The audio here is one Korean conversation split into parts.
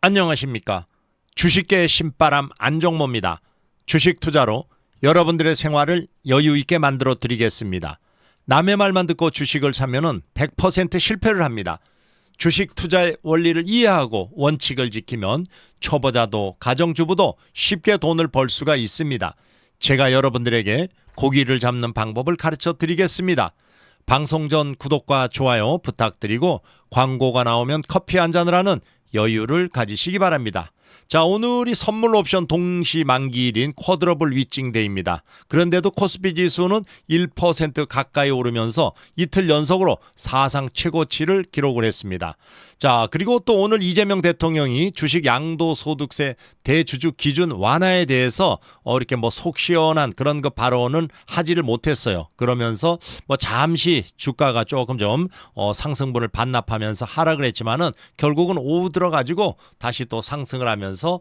안녕하십니까. 주식계의 신바람 안종모입니다. 주식 투자로 여러분들의 생활을 여유 있게 만들어 드리겠습니다. 남의 말만 듣고 주식을 사면은 100% 실패를 합니다. 주식 투자의 원리를 이해하고 원칙을 지키면 초보자도 가정주부도 쉽게 돈을 벌 수가 있습니다. 제가 여러분들에게 고기를 잡는 방법을 가르쳐 드리겠습니다. 방송 전 구독과 좋아요 부탁드리고 광고가 나오면 커피 한 잔을 하는 여유를 가지시기 바랍니다. 자, 오늘이 선물 옵션 동시 만기일인 쿼드러블 위징데이입니다. 그런데도 코스피 지수는 1% 가까이 오르면서 이틀 연속으로 사상 최고치를 기록을 했습니다. 자, 그리고 또 오늘 이재명 대통령이 주식 양도소득세 대주주 기준 완화에 대해서 이렇게 속 시원한 그런 거 발언은 하지를 못했어요. 그러면서 잠시 주가가 조금 좀 상승분을 반납하면서 하락을 했지만은 결국은 오후 들어가지고 다시 또 상승을 하면서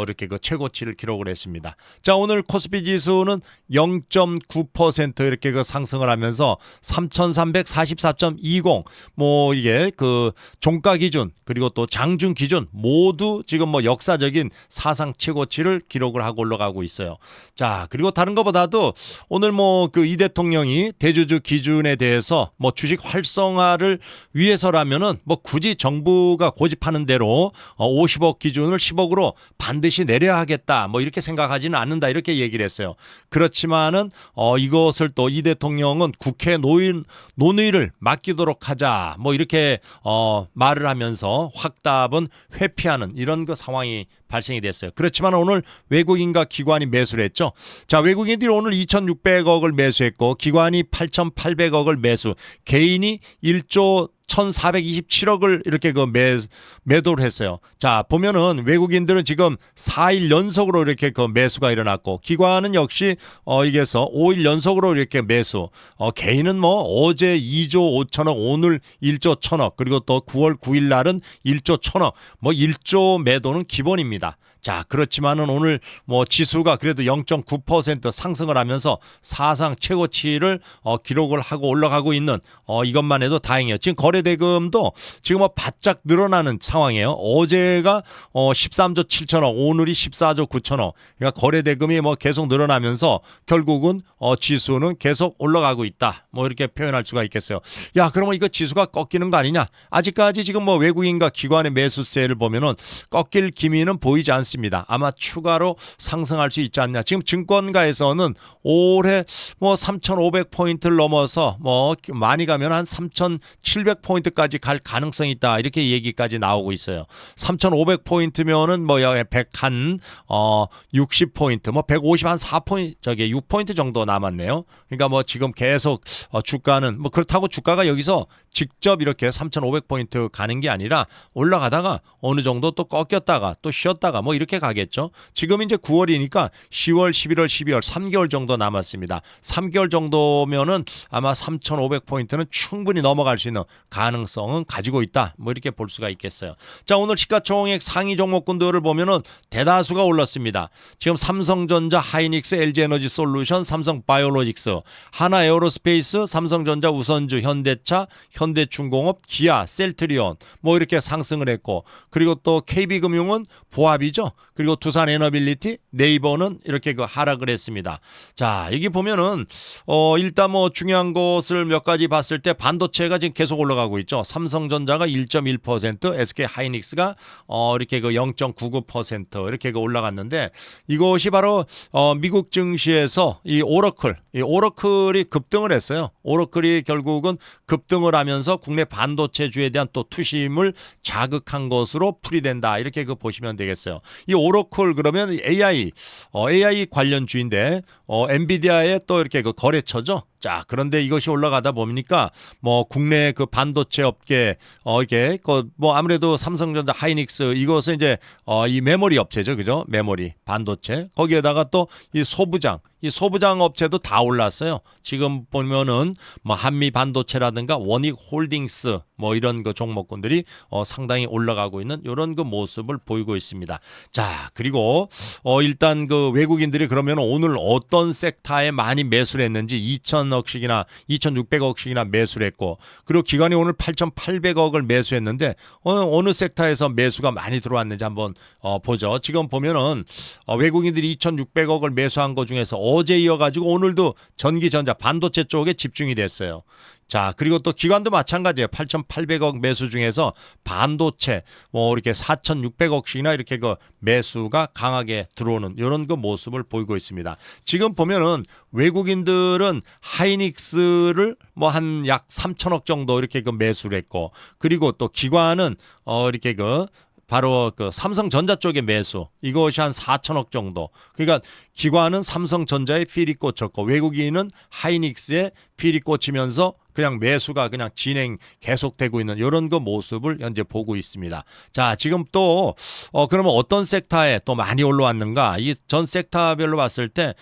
이렇게 그 최고치를 기록을 했습니다. 자, 오늘 코스피 지수는 0.9% 이렇게 그 상승을 하면서 3,344.20 이게 그 종가 기준 그리고 또 장중 기준 모두 지금 역사적인 사상 최고치를 기록을 하고 올라가고 있어요. 자, 그리고 다른 것보다도 오늘 그 이 대통령이 대주주 기준에 대해서 주식 활성화를 위해서라면은 굳이 정부가 고집하는 대로 50억 기준을 10억으로 반드시 내려야 하겠다 이렇게 생각하지는 않는다 이렇게 얘기를 했어요. 그렇지만은 이것을 또 이 대통령은 국회 논의를 맡기도록 하자 이렇게 말을 하면서 확답은 회피하는 이런 그 상황이 발생이 됐어요. 그렇지만 오늘 외국인과 기관이 매수를 했죠. 자, 외국인들이 오늘 2,600억을 매수했고 기관이 8,800억을 매수, 개인이 1조 1,427억을 이렇게 매도를 했어요. 자, 보면은 외국인들은 지금 4일 연속으로 이렇게 매수가 일어났고 기관은 역시 이게서 5일 연속으로 이렇게 매수. 개인은 어제 2조 5천억, 오늘 1조 1천억, 그리고 또 9월 9일 날은 1조 1천억. 1조 매도는 기본입니다. 자, 그렇지만은 오늘 지수가 그래도 0.9% 상승을 하면서 사상 최고치를 기록을 하고 올라가고 있는 이것만 해도 다행이에요. 지금 거래대금도 지금 바짝 늘어나는 상황이에요. 어제가 13조 7천억, 오늘이 14조 9천억. 그러니까 거래대금이 계속 늘어나면서 결국은 지수는 계속 올라가고 있다. 이렇게 표현할 수가 있겠어요. 야, 그러면 이거 지수가 꺾이는 거 아니냐? 아직까지 지금 외국인과 기관의 매수세를 보면은 꺾일 기미는 보이지 않습니다. 아마 추가로 상승할 수 있지 않냐. 지금 증권가에서는 올해 3,500포인트를 넘어서 많이 가면 한 3,700포인트까지 갈 가능성이 있다. 이렇게 얘기까지 나오고 있어요. 3,500포인트면은 60포인트, 150 한 4포인트, 6포인트 정도 남았네요. 그러니까 지금 계속 주가는 그렇다고 주가가 여기서 직접 이렇게 3,500포인트 가는 게 아니라 올라가다가 어느 정도 또 꺾였다가 또 쉬었다가 이렇게 가겠죠. 지금 이제 9월이니까 10월, 11월, 12월 3개월 정도 남았습니다. 3개월 정도면은 아마 3,500포인트는 충분히 넘어갈 수 있는 가능성은 가지고 있다. 이렇게 볼 수가 있겠어요. 자, 오늘 시가총액 상위 종목군들을 보면은 대다수가 올랐습니다. 지금 삼성전자, 하이닉스, LG에너지솔루션, 삼성바이오로직스, 하나에어로스페이스, 삼성전자, 우선주, 현대차, 현대중공업, 기아, 셀트리온 이렇게 상승을 했고, 그리고 또 KB금융은 보합이죠. 그리고 두산에너빌리티, 네이버는 이렇게 하락을 했습니다. 자, 여기 보면은 일단 중요한 것을 몇 가지 봤을 때 반도체가 지금 계속 올라가고 있죠. 삼성전자가 1.1%, SK하이닉스가 이렇게 0.99% 이렇게 올라갔는데, 이것이 바로 미국 증시에서 이 오러클이 급등을 했어요. 오러클이 결국은 급등을 하면서 국내 반도체주에 대한 또 투심을 자극한 것으로 풀이된다. 이렇게 보시면 되겠어요. 이 오러클 그러면 AI 관련주인데 엔비디아의 또 이렇게 거래처죠. 자, 그런데 이것이 올라가다 보니까 국내 반도체 업계 이게 아무래도 삼성전자, 하이닉스 이것은 이제 이 메모리 업체죠, 그죠? 메모리 반도체 거기에다가 또 이 소부장 업체도 다 올랐어요. 지금 보면은 한미 반도체라든가 원익 홀딩스 이런 종목군들이 상당히 올라가고 있는 이런 모습을 보이고 있습니다. 자, 그리고 일단 외국인들이 그러면 오늘 어떤 섹터에 많이 매수를 했는지 2,000억씩이나 2,600억씩이나 매수를 했고, 그리고 기관이 오늘 8,800억을 매수했는데 어느 섹터에서 매수가 많이 들어왔는지 한번 보죠. 지금 보면은 외국인들이 2,600억을 매수한 것 중에서 어제 이어가지고 오늘도 전기, 전자, 반도체 쪽에 집중이 됐어요. 자, 그리고 또 기관도 마찬가지예요. 8,800억 매수 중에서 반도체 뭐 이렇게 4,600억씩이나 이렇게 그 매수가 강하게 들어오는 이런 그 모습을 보이고 있습니다. 지금 보면은 외국인들은 하이닉스를 뭐 한 약 3천억 정도 이렇게 그 매수를 했고, 그리고 또 기관은 이렇게 그 바로 그 삼성전자 쪽의 매수 이것이 한 4천억 정도. 그러니까 기관은 삼성전자에 필이 꽂혔고 외국인은 하이닉스에 필이 꽂히면서 그냥 매수가 그냥 진행 계속되고 있는 이런 그 모습을 현재 보고 있습니다. 자, 지금 또 그러면 어떤 섹터에 또 많이 올라왔는가? 이 전 섹터별로 봤을 때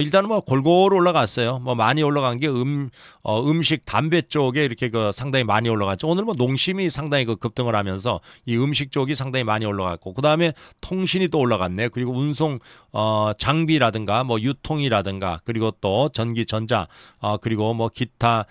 일단은 뭐 골고루 올라갔어요. 뭐 많이 올라간 게 음식, 담배 쪽에 이렇게 그 상당히 많이 올라갔죠. 오늘 뭐 농심이 상당히 그 급등을 하면서 이 음식 쪽이 상당히 많이 올라갔고, 그 다음에 통신이 또 올라갔네. 그리고 운송 장비라든가 뭐 유통이라든가 그리고 또 전기, 전자 그리고 뭐 기타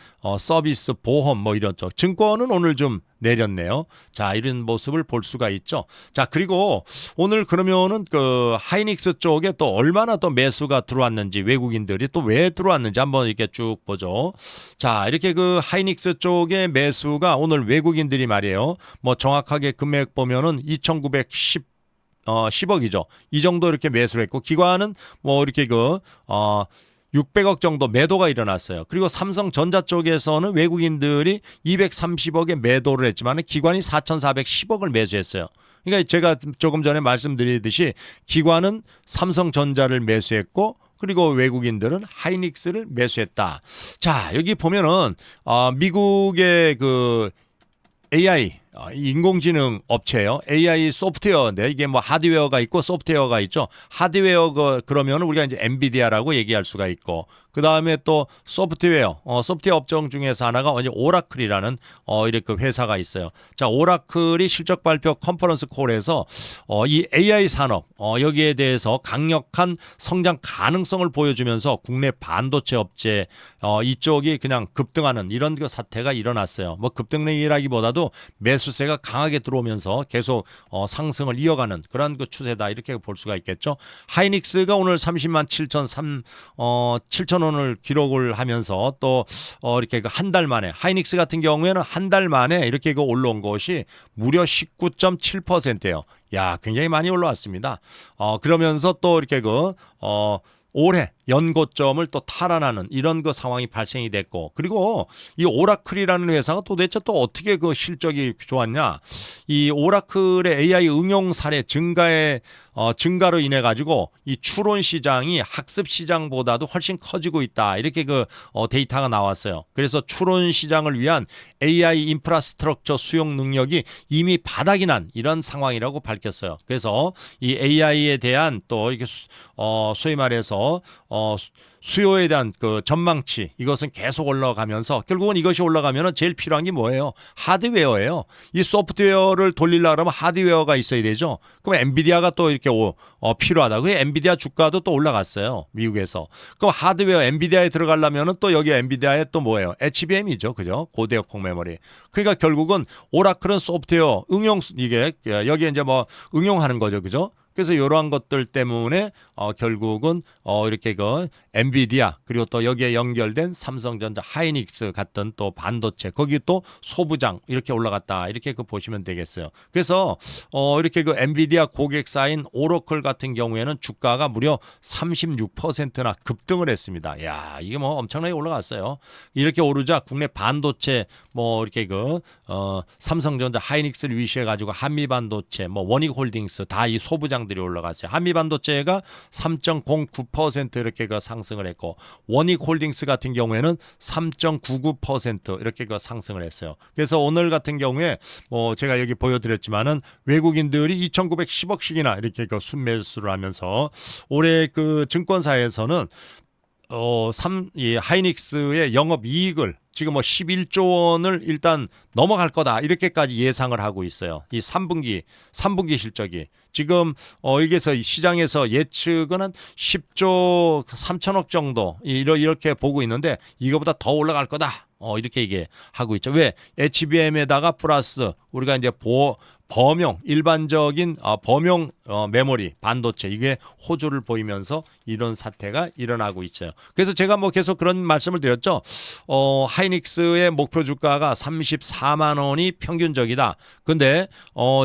서비스, 보험 뭐 이런 쪽. 증권은 오늘 좀 내렸네요. 자, 이런 모습을 볼 수가 있죠. 자, 그리고 오늘 그러면은 그 하이닉스 쪽에 또 얼마나 또 매수가 들어왔는지, 외국인들이 또 왜 들어왔는지 한번 이렇게 쭉 보죠. 자, 이렇게 그 하이닉스 쪽의 매수가 오늘 외국인들이 말이에요. 뭐 정확하게 금액 보면은 2,910억이죠. 이 정도 이렇게 매수를 했고, 기관은 뭐 이렇게 600억 정도 매도가 일어났어요. 그리고 삼성전자 쪽에서는 외국인들이 230억에 매도를 했지만 기관이 4,410억을 매수했어요. 그러니까 제가 조금 전에 말씀드리듯이 기관은 삼성전자를 매수했고, 그리고 외국인들은 하이닉스를 매수했다. 자, 여기 보면은 미국의 그 AI 인공지능 업체예요. AI 소프트웨어인데 이게 뭐 하드웨어가 있고 소프트웨어가 있죠. 하드웨어 그러면 우리가 이제 엔비디아라고 얘기할 수가 있고, 그 다음에 또 소프트웨어 업종 중에서 하나가 오라클이라는 이렇게 회사가 있어요. 자, 오라클이 실적 발표 컨퍼런스 콜에서 이 AI 산업 여기에 대해서 강력한 성장 가능성을 보여주면서 국내 반도체 업체 이쪽이 그냥 급등하는 이런 그 사태가 일어났어요. 뭐 급등이라기보다도 매수세가 강하게 들어오면서 계속 상승을 이어가는 그런 그 추세다, 이렇게 볼 수가 있겠죠. 하이닉스가 오늘 30만 7천 원을 기록을 하면서 또 이렇게 그 한 달 만에, 하이닉스 같은 경우에는 한 달 만에 이렇게 그 올라온 것이 무려 19.7%예요. 야, 굉장히 많이 올라왔습니다. 그러면서 또 이렇게 올해 연고점을 또 탈환하는 이런 그 상황이 발생이 됐고, 그리고 이 오라클이라는 회사가 도대체 또 어떻게 그 실적이 좋았냐? 이 오라클의 AI 응용 사례 증가로 인해 가지고 이 추론 시장이 학습 시장보다도 훨씬 커지고 있다, 이렇게 그 데이터가 나왔어요. 그래서 추론 시장을 위한 AI 인프라스트럭처 수용 능력이 이미 바닥이 난 이런 상황이라고 밝혔어요. 그래서 이 AI에 대한 또 이게 소위 말해서 수요에 대한 그 전망치, 이것은 계속 올라가면서 결국은 이것이 올라가면은 제일 필요한 게 뭐예요? 하드웨어예요. 이 소프트웨어를 돌리려고 하면 하드웨어가 있어야 되죠. 그럼 엔비디아가 또 이렇게 필요하다. 그 엔비디아 주가도 또 올라갔어요, 미국에서. 그럼 하드웨어 엔비디아에 들어가려면은 또 여기 엔비디아에 또 뭐예요? HBM이죠, 그죠? 고대역폭 메모리. 그러니까 결국은 오라클은 소프트웨어 응용, 이게 여기에 이제 뭐 응용하는 거죠, 그죠? 그래서 이러한 것들 때문에 결국은 이렇게 그 엔비디아, 그리고 또 여기에 연결된 삼성전자, 하이닉스 같은 또 반도체, 거기 또 소부장 이렇게 올라갔다, 이렇게 그 보시면 되겠어요. 그래서 이렇게 그 엔비디아 고객사인 오라클 같은 경우에는 주가가 무려 36%나 급등을 했습니다. 야, 이게 뭐 엄청나게 올라갔어요. 이렇게 오르자 국내 반도체 뭐 이렇게 삼성전자, 하이닉스를 위시해 가지고 한미반도체, 뭐 원익홀딩스 다 이 소부장 들이 올라갔어요. 한미반도체가 3.09% 이렇게 상승을 했고, 원익홀딩스 같은 경우에는 3.99% 이렇게 상승을 했어요. 그래서 오늘 같은 경우에 뭐 제가 여기 보여드렸지만은 외국인들이 2,910억씩이나 이렇게 순매수를 하면서 올해 그 증권사에서는 이 하이닉스의 영업이익을 지금 뭐 11조 원을 일단 넘어갈 거다, 이렇게까지 예상을 하고 있어요. 이 3분기 실적이 지금 여기서 시장에서 예측은 한 10조 3천억 정도 이렇게 보고 있는데 이거보다 더 올라갈 거다, 이렇게 얘기하고 있죠. 왜? HBM에다가 플러스 우리가 이제 범용 일반적인 범용 메모리 반도체 이게 호조를 보이면서 이런 사태가 일어나고 있어요. 그래서 제가 뭐 계속 그런 말씀을 드렸죠. 하이닉스의 목표 주가가 34만 원이 평균적이다. 근데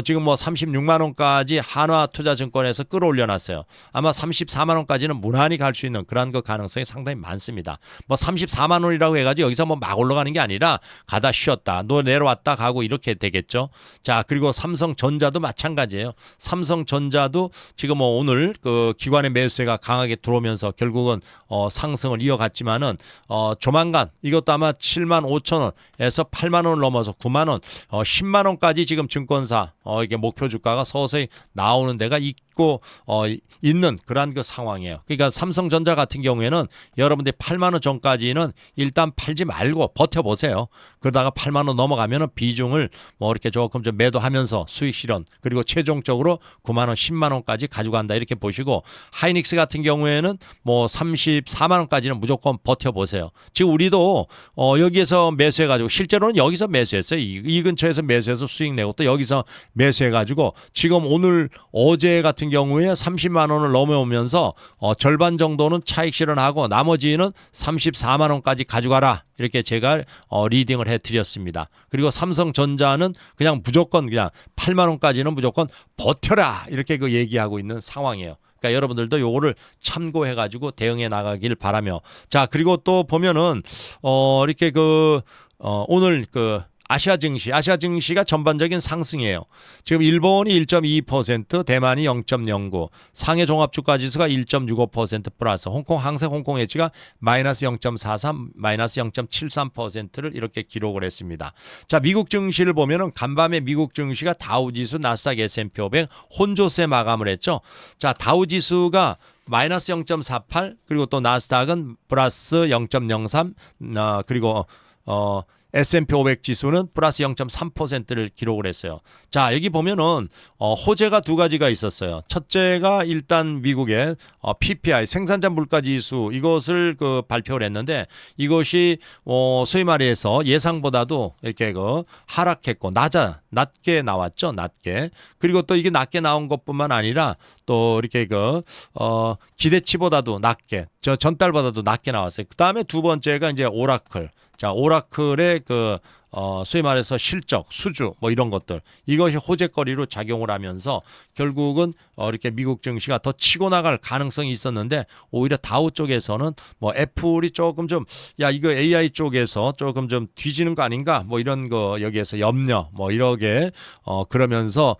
지금 뭐 36만 원까지 한화투자증권에서 끌어올려 놨어요. 아마 34만 원까지는 무난히 갈 수 있는 그런 그 가능성이 상당히 많습니다. 뭐 34만 원이라고 해가지고 여기서 뭐 막 올라가는 게 아니라 가다 쉬었다 너 내려왔다 가고 이렇게 되겠죠. 자, 그리고 삼성전자도 마찬가지예요. 삼성전자도 지금 뭐 오늘 그 기관의 매수세가 강하게 들어오면서 결국은 상승을 이어갔지만은 조만간 이것도 아마 7만 5천 원에서 8만 원을 넘어서 9만 원, 10만 원까지 지금 증권사 이게 목표 주가가 서서히 나오는 데가 있고 있는 그러한 그 상황이에요. 그러니까 삼성전자 같은 경우에는 여러분들이 8만 원 전까지는 일단 팔지 말고 버텨보세요. 그러다가 8만 원 넘어가면은 비중을 뭐 이렇게 조금 좀 매도하면서 수익 실현 그리고 최종적으로 9만 원, 10만 원까지 가져간다 이렇게 보시고 하이닉스 같은 경우에는 뭐 34만 원까지는 무조건 버텨보세요. 지금 우리도 여기에서 매수해가지고 실제로는 여기서 매수했어요. 이 근처에서 매수해서 수익 내고 또 여기서 매수해가지고 지금 오늘 어제 같은 경우에 30만 원을 넘어오면서 절반 정도는 차익 실현하고 나머지는 34만 원까지 가져가라 이렇게 제가 리딩을 해드렸습니다. 그리고 삼성전자는 그냥 무조건 그냥 8만 원까지는 무조건 버텨라 이렇게 그 얘기하고 있는 상황이에요. 그러니까 여러분들도 요거를 참고해가지고 대응해 나가길 바라며 자 그리고 또 보면은 이렇게 오늘 아시아 증시가 전반적인 상승이에요. 지금 일본이 1.2%, 대만이 0.09, 상해 종합주가지수가 1.65% 플러스, 홍콩 항생 홍콩 해지가 마이너스 0.43, 마이너스 0.73%를 이렇게 기록을 했습니다. 자, 미국 증시를 보면은 간밤에 미국 증시가 다우지수, 나스닥, S&P 500 혼조세 마감을 했죠. 자, 다우지수가 마이너스 0.48 그리고 또 나스닥은 플러스 0.03 그리고 S&P 500 지수는 플러스 0.3%를 기록을 했어요. 자, 여기 보면은 호재가 두 가지가 있었어요. 첫째가 일단 미국의 PPI 생산자 물가 지수 이것을 발표를 했는데 이것이 소위 말해서 예상보다도 이렇게 하락했고 낮게 나왔죠. 낮게. 그리고 또 이게 낮게 나온 것뿐만 아니라 또 이렇게 기대치보다도 낮게 전달보다도 낮게 나왔어요. 그다음에 두 번째가 이제 오라클. 자, 오라클의 소위 말해서 실적, 수주 뭐 이런 것들 이것이 호재거리로 작용을 하면서 결국은 이렇게 미국 증시가 더 치고 나갈 가능성이 있었는데 오히려 다우 쪽에서는 뭐 애플이 조금 좀 이거 AI 쪽에서 조금 좀 뒤지는 거 아닌가 뭐 이런 거 여기에서 염려 뭐 이러게 그러면서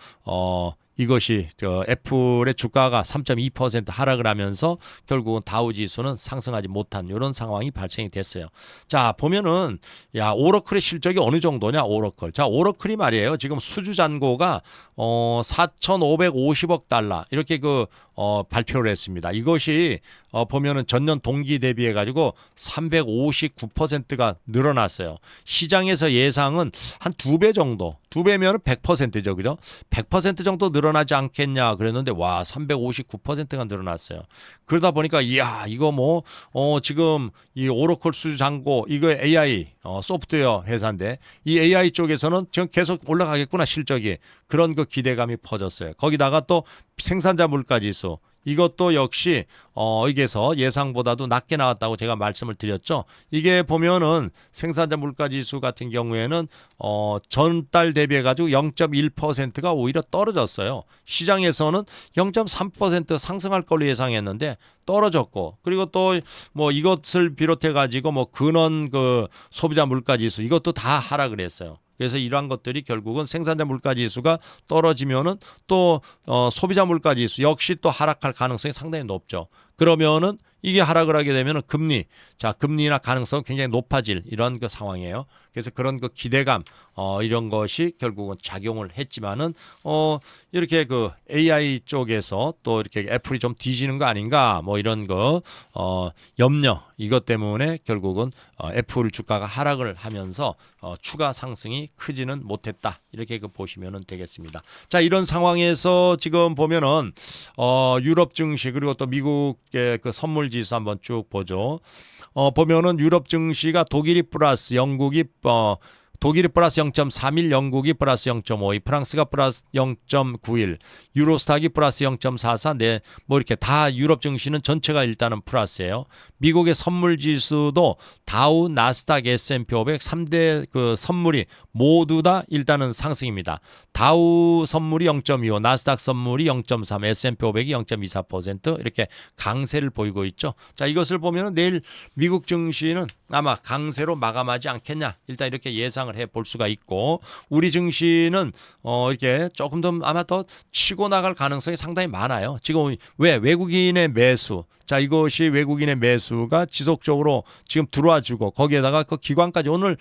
이것이 애플의 주가가 3.2% 하락을 하면서 결국은 다우 지수는 상승하지 못한 이런 상황이 발생이 됐어요. 자, 보면은 오러클의 실적이 어느 정도냐 오러클. 자, 오러클이 말이에요. 지금 수주 잔고가 4,550억 달러 이렇게 발표를 했습니다. 이것이 보면은 전년 동기 대비해 가지고 359%가 늘어났어요. 시장에서 예상은 한 2배 정도, 2배면 100%죠, 그죠? 100% 정도 늘어나지 않겠냐 그랬는데 와 359%가 늘어났어요. 그러다 보니까 이거 지금 이 오러클 수주 잔고 이거 AI 소프트웨어 회사인데 이 AI 쪽에서는 지금 계속 올라가겠구나 실적이 그런 기대감이 퍼졌어요. 거기다가 또 생산자 물가 지수 이것도 역시 이게서 예상보다도 낮게 나왔다고 제가 말씀을 드렸죠. 이게 보면은 생산자 물가 지수 같은 경우에는 전달 대비해 가지고 0.1%가 오히려 떨어졌어요. 시장에서는 0.3% 상승할 걸로 예상했는데 떨어졌고 그리고 또 뭐 이것을 비롯해 가지고 근원 소비자 물가 지수 이것도 다 하락을 했어요. 그래서 이러한 것들이 결국은 생산자 물가 지수가 떨어지면은 또 소비자 물가 지수 역시 또 하락할 가능성이 상당히 높죠. 그러면은 이게 하락을 하게 되면은 금리나 가능성 굉장히 높아질 이런 상황이에요. 그래서 그런 기대감 이런 것이 결국은 작용을 했지만은 이렇게 그 AI 쪽에서 또 이렇게 애플이 좀 뒤지는 거 아닌가 뭐 이런 거 염려 이것 때문에 결국은 애플 주가가 하락을 하면서 추가 상승이 크지는 못했다 이렇게 그 보시면 되겠습니다. 자, 이런 상황에서 지금 보면은 유럽 증시 그리고 또 미국의 그 선물 지수 한번 쭉 보죠. 보면은 유럽 증시가 독일이 플러스 영국이 독일이 플러스 0.31, 영국이 플러스 0.52, 프랑스가 플러스 0.91, 유로스탁이 플러스 0.44, 뭐 이렇게 다 유럽 증시는 전체가 일단은 플러스예요. 미국의 선물 지수도 다우, 나스닥, S&P 500 3대 그 선물이 모두 다 일단은 상승입니다. 다우 선물이 0.25, 나스닥 선물이 0.3, S&P 500이 0.24% 이렇게 강세를 보이고 있죠. 자, 이것을 보면 내일 미국 증시는 아마 강세로 마감하지 않겠냐. 일단 이렇게 예상을 해 볼 수가 있고 우리 증시는 이렇게 조금 더 아마 더 치고 나갈 가능성이 상당히 많아요. 지금 왜 외국인의 매수 자, 이것이 외국인의 매수가 지속적으로 지금 들어와주고 거기에다가 그 기관까지 오늘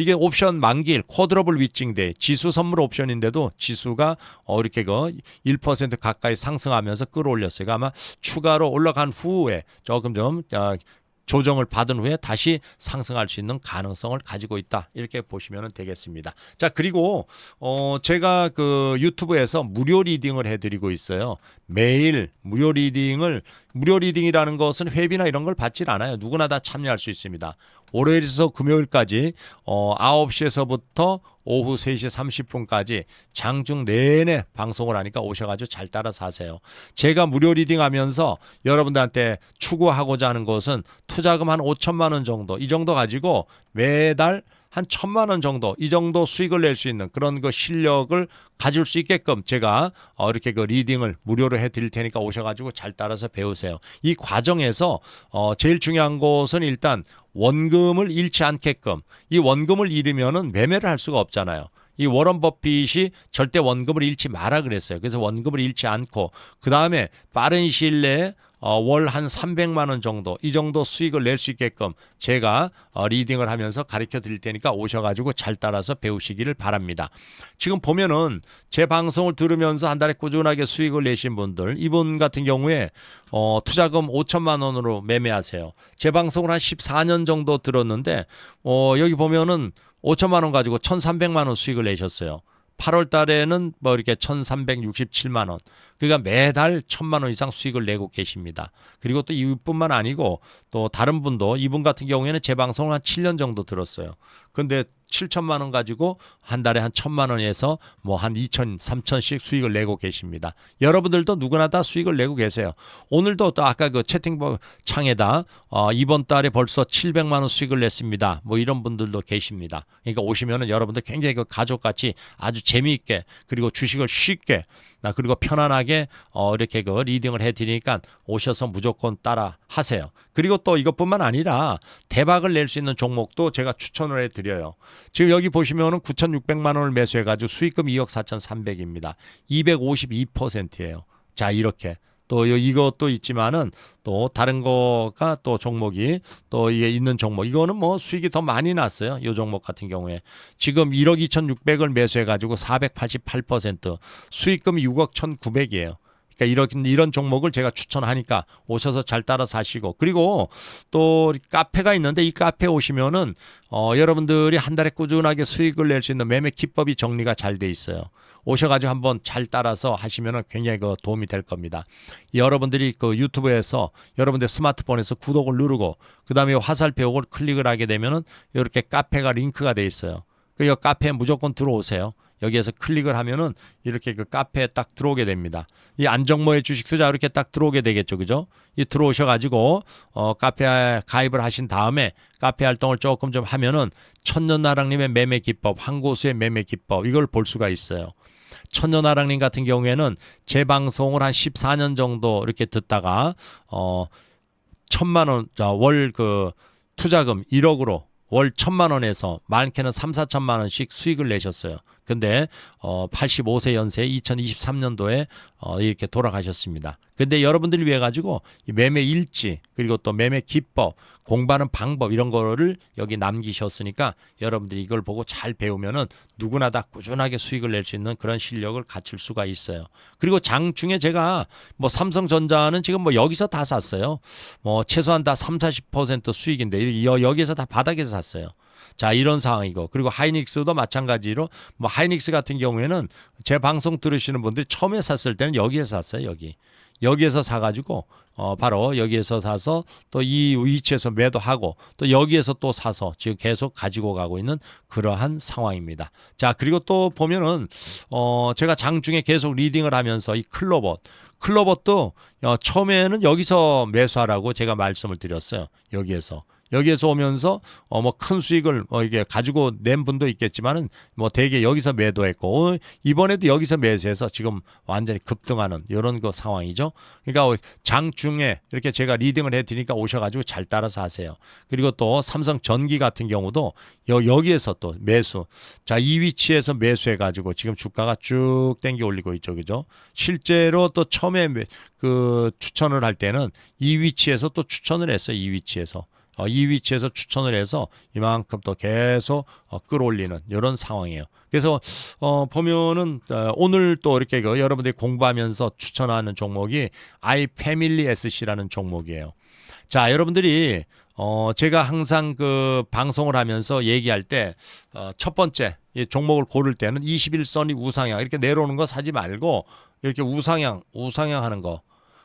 이게 옵션 만기일 쿼드러블 위징데이 지수 선물 옵션인데도 지수가 이렇게 그 1% 가까이 상승하면서 끌어올렸어요. 그러니까 아마 추가로 올라간 후에 조금 좀 조정을 받은 후에 다시 상승할 수 있는 가능성을 가지고 있다. 이렇게 보시면 되겠습니다. 자, 그리고 제가 그 유튜브에서 무료 리딩을 해드리고 있어요. 매일 무료 리딩이라는 것은 회비나 이런 걸 받질 않아요. 누구나 다 참여할 수 있습니다. 월요일에서 금요일까지 9시에서부터 오후 3시 30분까지 장중 내내 방송을 하니까 오셔가지고 잘 따라서 하세요. 제가 무료 리딩하면서 여러분들한테 추구하고자 하는 것은 투자금 한 5천만 원 정도 이 정도 가지고 매달 한 1,000만 원 정도 이 정도 수익을 낼 수 있는 그런 그 실력을 가질 수 있게끔 제가 이렇게 그 리딩을 무료로 해드릴 테니까 오셔가지고 잘 따라서 배우세요. 이 과정에서 제일 중요한 것은 일단 원금을 잃지 않게끔 이 원금을 잃으면은 매매를 할 수가 없잖아요. 이 워런 버핏이 절대 원금을 잃지 마라 그랬어요. 그래서 원금을 잃지 않고 그 다음에 빠른 시일 내에 월 한 300만 원 정도 이 정도 수익을 낼 수 있게끔 제가 리딩을 하면서 가르쳐 드릴 테니까 오셔가지고 잘 따라서 배우시기를 바랍니다. 지금 보면은 제 방송을 들으면서 한 달에 꾸준하게 수익을 내신 분들 이분 같은 경우에 투자금 5천만 원으로 매매하세요. 제 방송을 한 14년 정도 들었는데 여기 보면은 5천만 원 가지고 1,300만 원 수익을 내셨어요. 8월 달에는 뭐 이렇게 1,367만 원. 그러니까 매달 1,000만 원 이상 수익을 내고 계십니다. 그리고 또 이뿐만 아니고 또 다른 분도 이분 같은 경우에는 제 방송을 한 7년 정도 들었어요. 근데 7천만 원 가지고 한 달에 한 1,000만 원에서 뭐 한 2천, 3천씩 수익을 내고 계십니다. 여러분들도 누구나 다 수익을 내고 계세요. 오늘도 또 아까 그 채팅창에다 이번 달에 벌써 700만 원 수익을 냈습니다. 뭐 이런 분들도 계십니다. 그러니까 오시면은 여러분들 굉장히 그 가족같이 아주 재미있게 그리고 주식을 쉽게 그리고 편안하게 이렇게 그 리딩을 해드리니까 오셔서 무조건 따라 하세요. 그리고 또 이것뿐만 아니라 대박을 낼 수 있는 종목도 제가 추천을 해드려요. 지금 여기 보시면은 9,600만 원을 매수해가지고 수익금 2억 4,300입니다. 252%예요. 자, 이렇게. 또 이것도 있지만은 또 다른 거가 또 종목이 또 이게 있는 종목 이거는 뭐 수익이 더 많이 났어요. 이 종목 같은 경우에 지금 1억 2,600을 매수해 가지고 488% 수익금이 6억 1,900이에요. 그러니까 이런 종목을 제가 추천하니까 오셔서 잘 따라 사시고 그리고 또 카페가 있는데 이 카페 오시면은 여러분들이 한 달에 꾸준하게 수익을 낼 수 있는 매매 기법이 정리가 잘 돼 있어요. 오셔가지고 한번 잘 따라서 하시면은 굉장히 그 도움이 될 겁니다. 여러분들이 그 유튜브에서 여러분들 스마트폰에서 구독을 누르고 그 다음에 화살표를 클릭을 하게 되면은 이렇게 카페가 링크가 돼 있어요. 그 카페에 무조건 들어오세요. 여기에서 클릭을 하면은 이렇게 그 카페에 딱 들어오게 됩니다. 이 안정모의 주식 투자 이렇게 딱 들어오게 되겠죠. 그죠? 이 들어오셔가지고 카페에 가입을 하신 다음에 카페 활동을 조금 좀 하면은 천년나랑님의 매매 기법, 한 고수의 매매 기법 이걸 볼 수가 있어요. 천년나랑님 같은 경우에는 제 방송을 한 14년 정도 이렇게 듣다가 1,000만 원 월 그 투자금 1억으로 월 1,000만 원에서 많게는 3, 4천만 원씩 수익을 내셨어요. 근데 85세 연세 2023년도에 이렇게 돌아가셨습니다. 근데 여러분들을 위해 가지고 이 매매 일지 그리고 또 매매 기법 공부하는 방법 이런 거를 여기 남기셨으니까 여러분들이 이걸 보고 잘 배우면은 누구나 다 꾸준하게 수익을 낼 수 있는 그런 실력을 갖출 수가 있어요. 그리고 장중에 제가 뭐 삼성전자는 지금 뭐 여기서 다 샀어요. 뭐 최소한 다 30-40% 수익인데 여기에서 다 바닥에서 샀어요. 자, 이런 상황이고 그리고 하이닉스도 마찬가지로 뭐 하이닉스 같은 경우에는 제 방송 들으시는 분들이 처음에 샀을 때는 여기에서 샀어요. 여기에서 사가지고 바로 여기에서 사서 또 이 위치에서 매도하고 또 여기에서 또 사서 지금 계속 가지고 가고 있는 그러한 상황입니다. 자, 그리고 또 보면은 제가 장중에 계속 리딩을 하면서 이 클로봇도 처음에는 여기서 매수하라고 제가 말씀을 드렸어요. 여기에서 오면서 뭐 큰 수익을 이게 가지고 낸 분도 있겠지만은 뭐 대개 여기서 매도했고 이번에도 여기서 매수해서 지금 완전히 급등하는 이런 그 상황이죠. 그러니까 장중에 이렇게 제가 리딩을 해드리니까 오셔가지고 잘 따라서 하세요. 그리고 또 삼성전기 같은 경우도 여기에서 또 매수. 자, 이 위치에서 매수해가지고 지금 주가가 쭉 땡겨 올리고 있죠, 그죠? 실제로 또 처음에 그 추천을 할 때는 이 위치에서 또 추천을 했어요, 이 위치에서 추천을 해서 이만큼 또 계속 끌어올리는 이런 상황이에요. 그래서 보면은 오늘 또 이렇게 여러분들이 공부하면서 추천하는 종목이 iFamily SC라는 종목이에요. 자, 여러분들이 제가 항상 그 방송을 하면서 얘기할 때 첫 번째 이 종목을 고를 때는 21선이 우상향 이렇게 내려오는 거 사지 말고 이렇게 우상향 하는 거.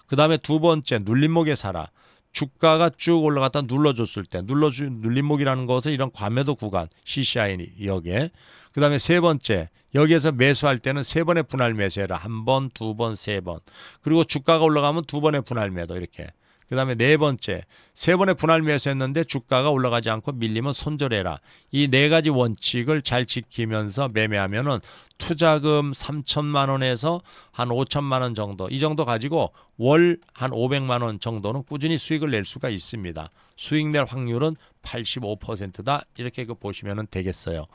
그다음에 두 번째 눌림목에 사라. 주가가 쭉 올라갔다 눌러줬을 때 눌림목이라는 것은 이런 과매도 구간 CCI 여기에 그다음에 세 번째 여기에서 매수할 때는 세 번의 분할 매수해라. 한 번, 두 번, 세 번. 그리고 주가가 올라가면 두 번의 분할 매도 이렇게. 그다음에 네 번째 세 번의 분할 매수했는데 주가가 올라가지 않고 밀리면 손절해라. 이 네 가지 원칙을 잘 지키면서 매매하면은 투자금 3천만 원에서 한 5천만 원 정도 이 정도 가지고 월 한 500만 원 정도는 꾸준히 수익을 낼 수가 있습니다. 수익 낼 확률은 85%다 이렇게 보시면 되겠어요.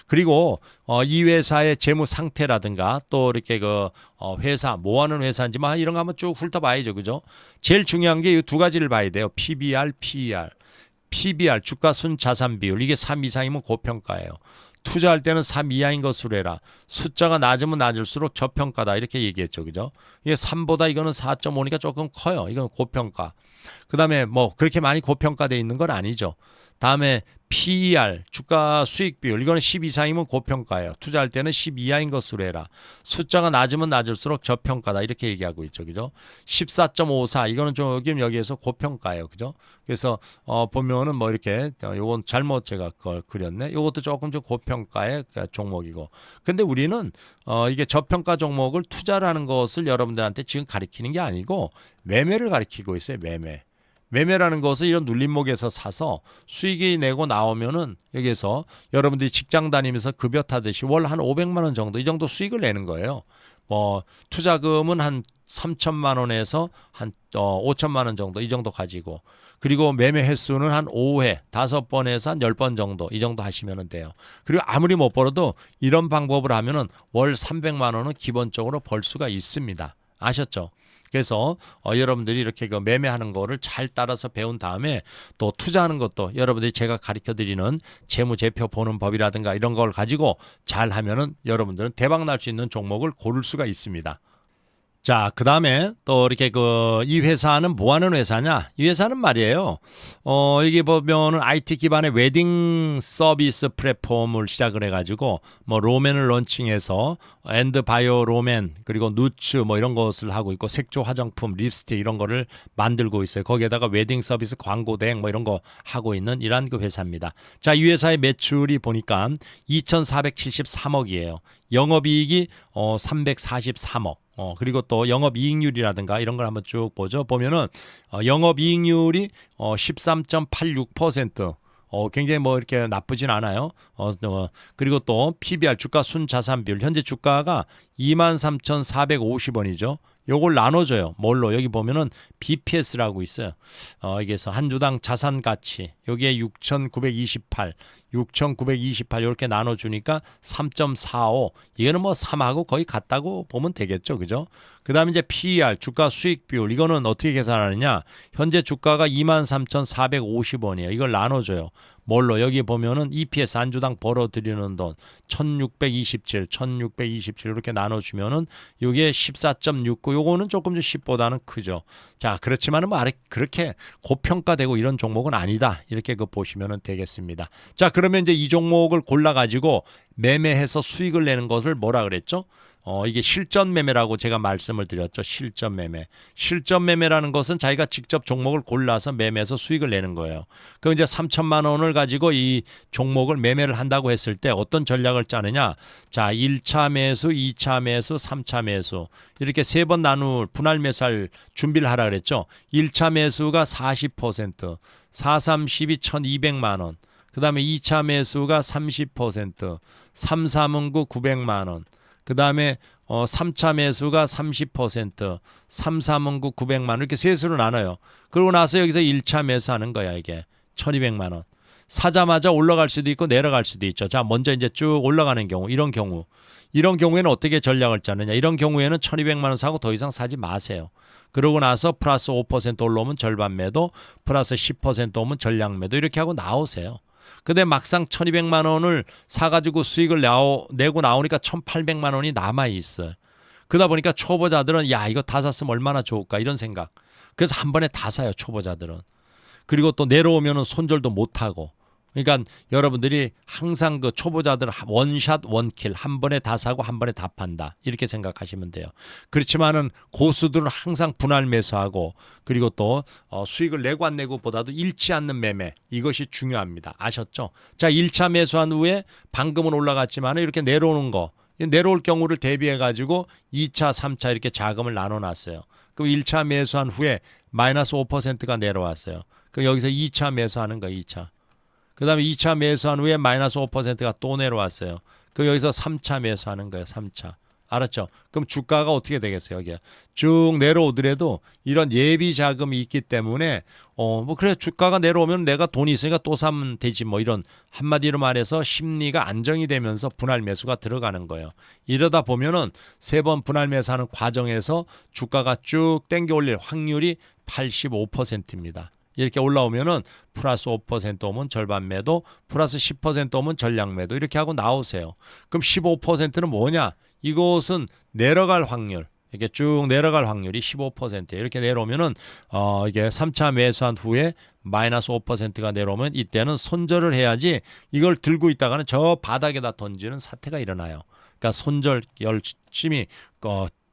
그리고 이 회사의 재무 상태라든가 또 이렇게 회사 뭐 하는 회사인지 막 이런 거 한번 쭉 훑어봐야죠, 그죠? 제일 중요한 게 이 두 가지를 봐야 돼요. PBR, PER. PBR 주가 순자산 비율 이게 3 이상이면 고평가예요. 투자할 때는 3 이하인 것으로 해라. 숫자가 낮으면 낮을수록 저평가다 이렇게 얘기했죠, 그죠? 이게 3보다 이거는 4.5니까 조금 커요. 이건 고평가. 그다음에 뭐 그렇게 많이 고평가돼 있는 건 아니죠. 다음에 PER 주가 수익 비율 이거는 10 이상이면 고평가예요. 투자할 때는 10 이하인 것으로 해라. 숫자가 낮으면 낮을수록 저평가다 이렇게 얘기하고 있죠, 그죠? 14.54 이거는 조금 여기에서 고평가예요, 그죠? 그래서 보면은 뭐 이렇게 요건 잘못 제가 그걸 그렸네. 요것도 조금 좀 고평가의 종목이고. 근데 우리는 이게 저평가 종목을 투자라는 것을 여러분들한테 지금 가리키는 게 아니고 매매를 가리키고 있어요, 매매라는 것은 이런 눌림목에서 사서 수익이 내고 나오면은 여기에서 여러분들이 직장 다니면서 급여 타듯이 월 한 500만 원 정도 이 정도 수익을 내는 거예요. 뭐 투자금은 한 3천만 원에서 한 5천만 원 정도 이 정도 가지고 그리고 매매 횟수는 한 5회 5번에서 한 10번 정도 이 정도 하시면 돼요. 그리고 아무리 못 벌어도 이런 방법을 하면은 월 300만 원은 기본적으로 벌 수가 있습니다. 아셨죠? 그래서 여러분들이 이렇게 매매하는 거를 잘 따라서 배운 다음에 또 투자하는 것도 여러분들이 제가 가르쳐드리는 재무제표 보는 법이라든가 이런 걸 가지고 잘 하면은 여러분들은 대박 날 수 있는 종목을 고를 수가 있습니다. 자, 그 다음에 또 이렇게 이 회사는 뭐 하는 회사냐? 이 회사는 말이에요. 이게 보면은 IT 기반의 웨딩 서비스 플랫폼을 시작을 해가지고 뭐 로맨을 런칭해서 엔드 바이오 로맨 그리고 누츠 뭐 이런 것을 하고 있고 색조 화장품, 립스틱 이런 거를 만들고 있어요. 거기에다가 웨딩 서비스 광고 대행 뭐 이런 거 하고 있는 이러한 그 회사입니다. 자, 이 회사의 매출이 보니까 2,473억이에요. 영업이익이 343억. 그리고 또 영업이익률이라든가 이런 걸 한번 쭉 보죠. 보면은 영업이익률이 13.86%. 굉장히 뭐 이렇게 나쁘진 않아요. 그리고 또 PBR 주가 순자산 비율 현재 주가가 23,450원이죠. 요걸 나눠줘요. 뭘로? 여기 보면은 BPS라고 있어요. 여기서 한 주당 자산 가치 여기에 6,928 이렇게 나눠주니까 3.45 이거는 뭐 3하고 거의 같다고 보면 되겠죠. 그죠? 그 다음에 이제 PER 주가 수익 비율 이거는 어떻게 계산하느냐. 현재 주가가 23,450원이에요. 이걸 나눠줘요. 뭘로? 여기 보면은 EPS 한 주당 벌어들이는 돈 1627 이렇게 나눠주면은 이게 14.69 요거는 조금 좀 10보다는 크죠. 자, 그렇지만은 뭐 그렇게 고평가되고 이런 종목은 아니다. 이렇게 보시면 되겠습니다. 자, 그러면 이제 이 종목을 골라가지고 매매해서 수익을 내는 것을 뭐라 그랬죠? 이게 실전 매매라고 제가 말씀을 드렸죠. 실전 매매. 실전 매매라는 것은 자기가 직접 종목을 골라서 매매해서 수익을 내는 거예요. 그 이제 3천만 원을 가지고 이 종목을 매매를 한다고 했을 때 어떤 전략을 짜느냐? 자, 1차 매수, 2차 매수, 3차 매수. 이렇게 세 번 나눌 분할 매수할 준비를 하라 그랬죠. 1차 매수가 40%, 4, 3, 12, 1,200만 원. 그다음에 2차 매수가 30%, 3, 3은 9, 900만 원. 그 다음에 3차 매수가 30%, 3, 3은 9, 900만 원 이렇게 셋으로 나눠요. 그러고 나서 여기서 1차 매수하는 거야 이게 1,200만 원. 사자마자 올라갈 수도 있고 내려갈 수도 있죠. 자, 먼저 이제 쭉 올라가는 경우 이런 경우에는 어떻게 전략을 짜느냐. 이런 경우에는 1,200만 원 사고 더 이상 사지 마세요. 그러고 나서 플러스 5% 올라오면 절반 매도, 플러스 10% 오면 전량 매도 이렇게 하고 나오세요. 근데 막상 1,200만 원을 사가지고 수익을 내고 나오니까 1,800만 원이 남아있어요. 그러다 보니까 초보자들은 야 이거 다 샀으면 얼마나 좋을까 이런 생각. 그래서 한 번에 다 사요 초보자들은. 그리고 또 내려오면은 손절도 못하고. 그러니까 여러분들이 항상 그 초보자들 원샷 원킬 한 번에 다 사고 한 번에 다 판다 이렇게 생각하시면 돼요. 그렇지만은 고수들은 항상 분할 매수하고 그리고 또 수익을 내고 안 내고 보다도 잃지 않는 매매 이것이 중요합니다. 아셨죠? 자, 1차 매수한 후에 방금은 올라갔지만 이렇게 내려오는 거 내려올 경우를 대비해 가지고 2차 3차 이렇게 자금을 나눠놨어요. 그럼 1차 매수한 후에 마이너스 5%가 내려왔어요. 그럼 여기서 2차 매수하는 거예요. 2차. 그 다음에 2차 매수한 후에 마이너스 5%가 또 내려왔어요. 그 여기서 3차 매수하는 거예요. 3차. 알았죠? 그럼 주가가 어떻게 되겠어요? 여기 쭉 내려오더라도 이런 예비 자금이 있기 때문에 뭐 그래 주가가 내려오면 내가 돈이 있으니까 또 사면 되지 뭐 이런 한마디로 말해서 심리가 안정이 되면서 분할 매수가 들어가는 거예요. 이러다 보면은 세 번 분할 매수하는 과정에서 주가가 쭉 땡겨 올릴 확률이 85%입니다. 이렇게 올라오면은 플러스 5% 오면 절반 매도, 플러스 10% 오면 전량 매도 이렇게 하고 나오세요. 그럼 15%는 뭐냐? 이것은 내려갈 확률. 이렇게 쭉 내려갈 확률이 15%예요. 이렇게 내려오면은 이게 3차 매수한 후에 마이너스 5%가 내려오면 이때는 손절을 해야지 이걸 들고 있다가는 저 바닥에다 던지는 사태가 일어나요. 그러니까 손절 열심히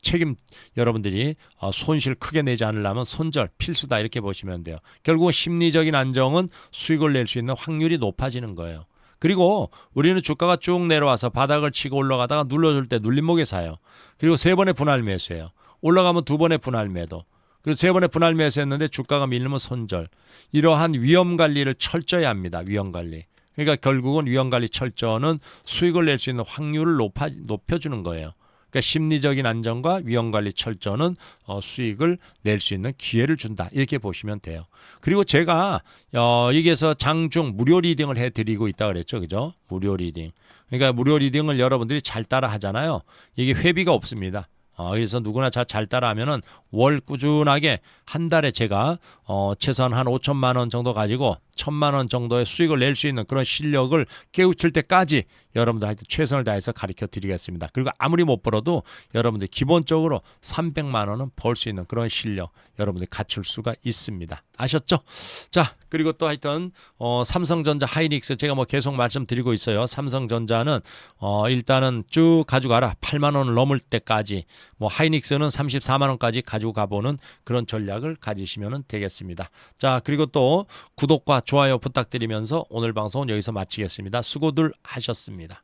책임 여러분들이 손실 크게 내지 않으려면 손절 필수다 이렇게 보시면 돼요. 결국 심리적인 안정은 수익을 낼 수 있는 확률이 높아지는 거예요. 그리고 우리는 주가가 쭉 내려와서 바닥을 치고 올라가다가 눌러줄 때 눌림목에 사요. 그리고 세 번의 분할 매수예요. 올라가면 두 번의 분할 매도. 그리고 세 번의 분할 매수했는데 주가가 밀리면 손절. 이러한 위험 관리를 철저히 합니다. 위험 관리. 그러니까 결국은 위험 관리 철저는 수익을 낼 수 있는 확률을 높여주는 거예요. 그러니까 심리적인 안정과 위험관리 철저는 수익을 낼 수 있는 기회를 준다. 이렇게 보시면 돼요. 그리고 제가 여기에서 장중 무료 리딩을 해드리고 있다 그랬죠. 그죠? 무료 리딩. 그러니까 무료 리딩을 여러분들이 잘 따라 하잖아요. 이게 회비가 없습니다. 그래서 누구나 잘 따라하면은 월 꾸준하게 한 달에 제가 최소한 한 5천만 원 정도 가지고 1,000만 원 정도의 수익을 낼 수 있는 그런 실력을 깨우칠 때까지 여러분들한테 최선을 다해서 가르쳐 드리겠습니다. 그리고 아무리 못 벌어도 여러분들 기본적으로 300만 원은 벌 수 있는 그런 실력 여러분들이 갖출 수가 있습니다. 아셨죠? 자, 그리고 또 하여튼 삼성전자 하이닉스 제가 뭐 계속 말씀드리고 있어요. 삼성전자는 일단은 쭉 가지고 가라. 8만 원을 넘을 때까지 뭐 하이닉스는 34만 원까지 가지고 가보는 그런 전략을 가지시면 되겠습니다. 자, 그리고 또 구독과 좋아요 부탁드리면서 오늘 방송은 여기서 마치겠습니다. 수고들 하셨습니다.